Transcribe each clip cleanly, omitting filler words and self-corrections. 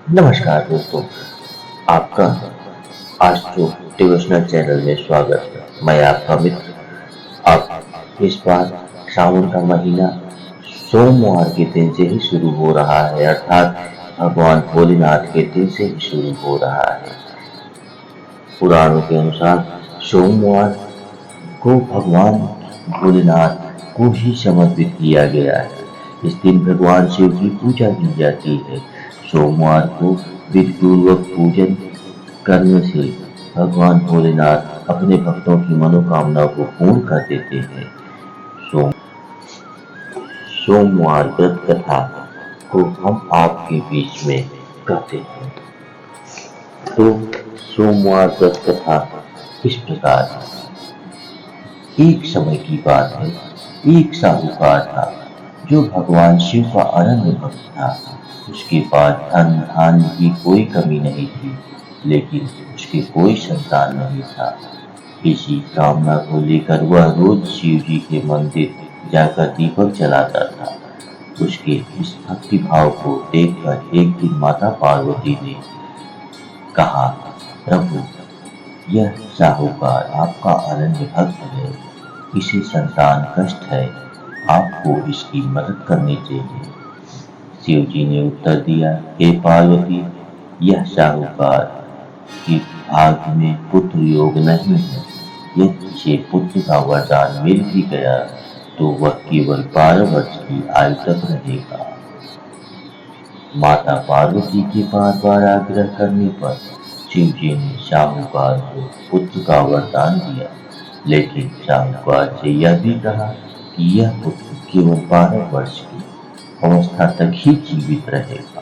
नमस्कार दोस्तों, आपका आस्ट्रो डिवोशनल चैनल में स्वागत है। मैं आपका मित्र। अब इस बार श्रावण का महीना सोमवार के दिन से ही शुरू हो रहा है, अर्थात भगवान भोलेनाथ के दिन से ही शुरू हो रहा है। पुराणों के अनुसार सोमवार को भगवान भोलेनाथ को ही समर्पित किया गया है। इस दिन भगवान शिव की पूजा की जाती है। सोमवार को विधिपूर्वक पूजन करने से भगवान भोलेनाथ अपने भक्तों की मनोकामना को पूर्ण कर देते हैं। सोमवार व्रत कथा को हम आपके बीच में कहते हैं। तो सोमवार व्रत कथा इस प्रकार है। एक समय की बात है, एक साहूकार था जो भगवान शिव का अनन्य भक्त था। उसके पास धन धान्य की कोई कमी नहीं थी, लेकिन उसके कोई संतान नहीं था। इसी कामना को लेकर वह रोज शिव जी के मंदिर जाकर दीपक जलाता था। उसके इस भक्ति भाव को देखकर एक दिन माता पार्वती ने कहा, प्रभु, यह साहूकार आपका अनन्य भक्त है, इसे संतान कष्ट है, आपको इसकी मदद करनी चाहिए। शिव जी ने उत्तर दिया, हे पार्वती, यह साहूकार की भाग्य में पुत्र योग नहीं है। यदि इसे पुत्र का वरदान मिल भी गया तो वह केवल 12 वर्ष की आयु तक रहेगा। माता पार्वती के बार बार आग्रह करने पर शिव जी ने साहूकार को पुत्र का वरदान दिया, लेकिन साहूकार से यह भी कहा कि यह पुत्र केवल 12 वर्ष की अवस्था तक ही जीवित रहेगा।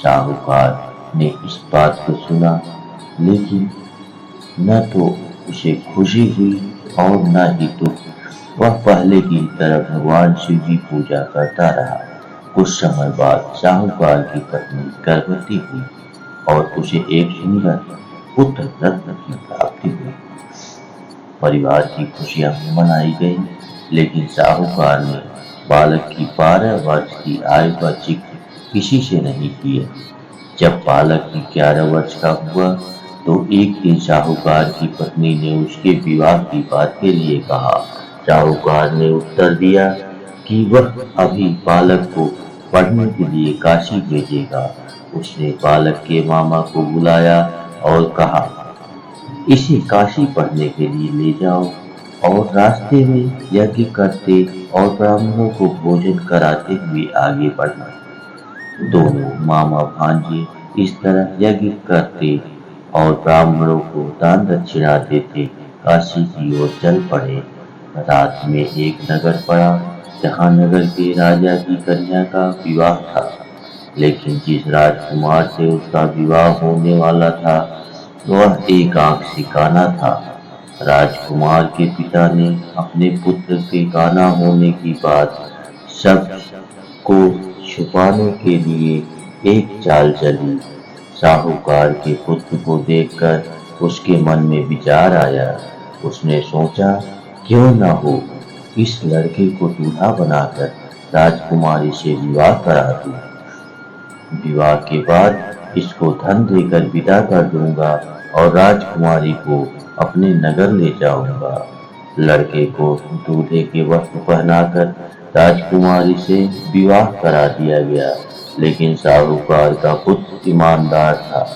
साहूकार ने इस बात को सुना, लेकिन न तो उसे खुशी हुई और न ही दुख। वह पहले की तरह भगवान शिव की पूजा करता रहा। कुछ समय बाद साहूकार की पत्नी गर्भवती हुई और उसे एक सुंदर पुत्र रत्न की प्राप्ति हुई। परिवार की खुशियां मनाई गई, लेकिन साहूकार ने बालक की 12 वर्ष की आयु का जिक्र किसी से नहीं किया। जब बालक 11 वर्ष का हुआ तो एक दिन साहूकार की पत्नी ने उसके विवाह की बात के लिए कहा। साहूकार ने उत्तर दिया कि वह अभी बालक को पढ़ने के लिए काशी भेजेगा। उसने बालक के मामा को बुलाया और कहा, इसे काशी पढ़ने के लिए ले जाओ और रास्ते में यज्ञ करते और ब्राह्मणों को भोजन कराते हुए आगे बढ़ना। दोनों मामा भांजे इस तरह यज्ञ करते और ब्राह्मणों को दान दक्षिणा देते काशी की ओर चल पड़े। रात में एक नगर पड़ा जहाँ नगर के राजा की कन्या का विवाह था, लेकिन जिस राजकुमार से उसका विवाह होने वाला था वह एक आंख से काना था। राजकुमार के पिता ने अपने पुत्र के काना होने की बात सब को छुपाने के लिए एक चाल चली। साहूकार के पुत्र को देखकर उसके मन में विचार आया। उसने सोचा, क्यों न हो इस लड़के को दूल्हा बनाकर राजकुमारी से विवाह करा दूं। विवाह के बाद इसको धन देकर विदा कर दूंगा और राजकुमारी को अपने नगर ले जाऊंगा। लड़के को दूल्हे के वस्त्र पहनाकर राजकुमारी से विवाह करा दिया गया, लेकिन साहूकार का पुत्र ईमानदार था।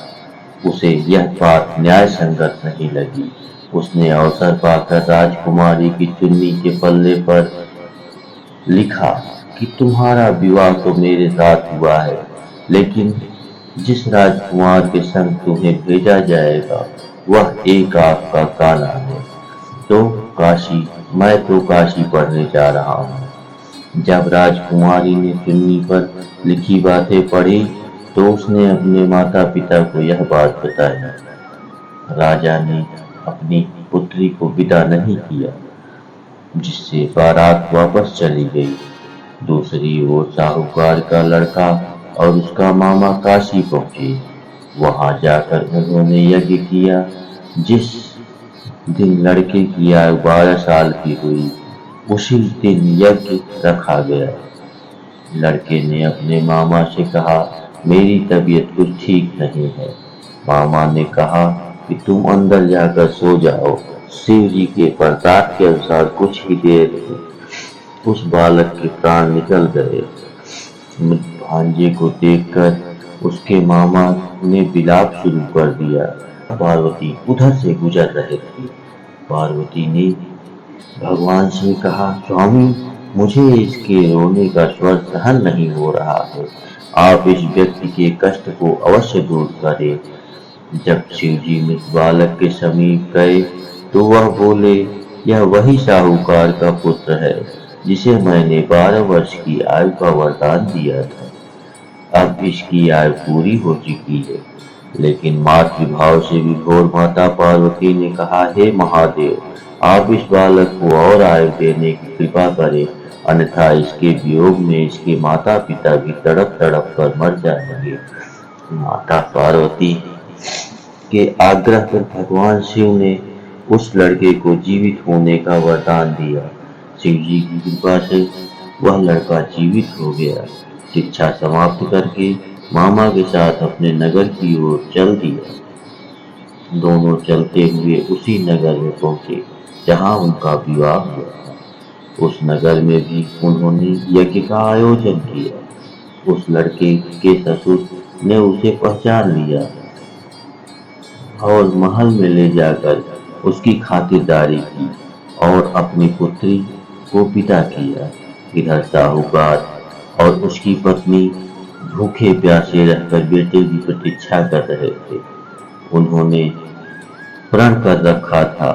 उसे यह बात न्याय संगत नहीं लगी। उसने अवसर पाकर राजकुमारी की चुन्नी के पल्ले पर लिखा कि तुम्हारा विवाह तो मेरे साथ हुआ है, लेकिन जिस राजकुमार के संग तुम्हें भेजा जाएगा वह एक आंख का काना है। मैं तो काशी पढ़ने जा रहा हूँ। जब राजकुमारी ने चुन्नी पर लिखी बातें पढ़ी तो उसने अपने माता पिता को यह बात बताई। राजा ने अपनी पुत्री को विदा नहीं किया, जिससे बारात वापस चली गई। दूसरी ओर साहूकार का लड़का और उसका मामा काशी पहुंचे। वहां जाकर उन्होंने यज्ञ किया। जिस दिन लड़के की आयु 12 साल की हुई, उसी दिन यज्ञ रखा गया। लड़के ने अपने मामा से कहा मेरी तबीयत कुछ ठीक नहीं है। मामा ने कहा कि तुम अंदर जाकर सो जाओ। शिव जी के प्रताप के अनुसार कुछ ही देर उस बालक के प्राण निकल गए। मृत भांजे को देखकर उसके मामा ने विलाप शुरू कर दिया। पार्वती उधर से गुजर रहे थे। पार्वती ने भगवान से कहा, स्वामी, मुझे इसके रोने का स्वर सहन नहीं हो रहा है। आप इस व्यक्ति के कष्ट को अवश्य दूर करें। जब शिवजी मृत बालक के समीप गए तो वह बोले, यह वही साहूकार का पुत्र है जिसे मैंने 12 वर्ष की आयु का वरदान दिया था। अब इसकी आयु पूरी हो चुकी है। लेकिन मातृभाव से विभोर माता पार्वती ने कहा, हे महादेव, आप इस बालक को और आयु देने की कृपा करें, अन्यथा इसके वियोग में इसके माता पिता भी तड़प तड़प कर मर जाएंगे। माता पार्वती के आग्रह पर भगवान शिव ने उस लड़के को जीवित होने का वरदान दिया। शिव जी की कृपा से वह लड़का जीवित हो गया। शिक्षा समाप्त करके मामा के साथ अपने नगर की ओर चल दिया। दोनों चलते हुए उसी नगर में पहुंचे जहां उनका विवाह हुआ था। उस नगर में भी उन्होंने यज्ञ का आयोजन किया। उस लड़के के ससुर ने उसे पहचान लिया और महल में ले जाकर उसकी खातिरदारी की और अपनी पुत्री को विदा किया। इधर साहूकार और उसकी पत्नी भूखे प्यासे रहकर बेटे की प्रतीक्षा कर रहे थे। उन्होंने प्रण कर रखा था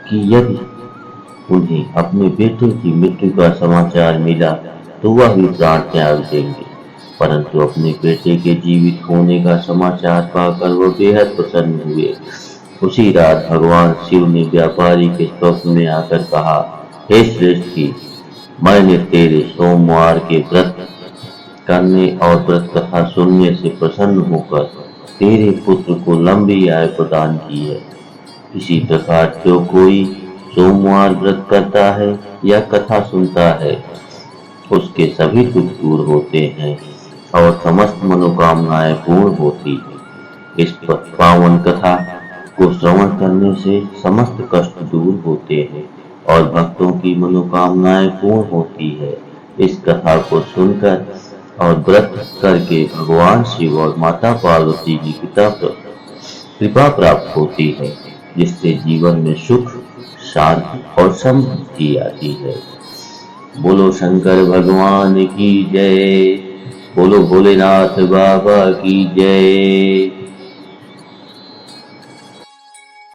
कि यदि उन्हें अपने बेटे की मृत्यु का समाचार मिला तो वह भी प्राण त्याग देंगे। परंतु अपने बेटे के जीवित होने का समाचार पाकर वो बेहद प्रसन्न हुए। उसी रात भगवान शिव ने व्यापारी के स्वप्न में आकर कहा, हे श्रेष्ठी, मैंने तेरे सोमवार के व्रत करने और व्रत कथा सुनने से प्रसन्न होकर तेरे पुत्र को लंबी आयु प्रदान की है। इसी प्रकार जो कोई सोमवार व्रत करता है या कथा सुनता है, उसके सभी दुख दूर होते हैं और समस्त मनोकामनाएं पूर्ण होती है। इस पावन कथा को श्रवण करने से समस्त कष्ट दूर होते हैं और भक्तों की मनोकामनाएं पूर्ण होती है। इस कथा को सुनकर और व्रत करके भगवान शिव और माता पार्वती की कृपा प्राप्त होती है, जिससे जीवन में सुख, शांति और समृद्धि आती है। बोलो शंकर भगवान की जय। बोलो भोलेनाथ बाबा की जय।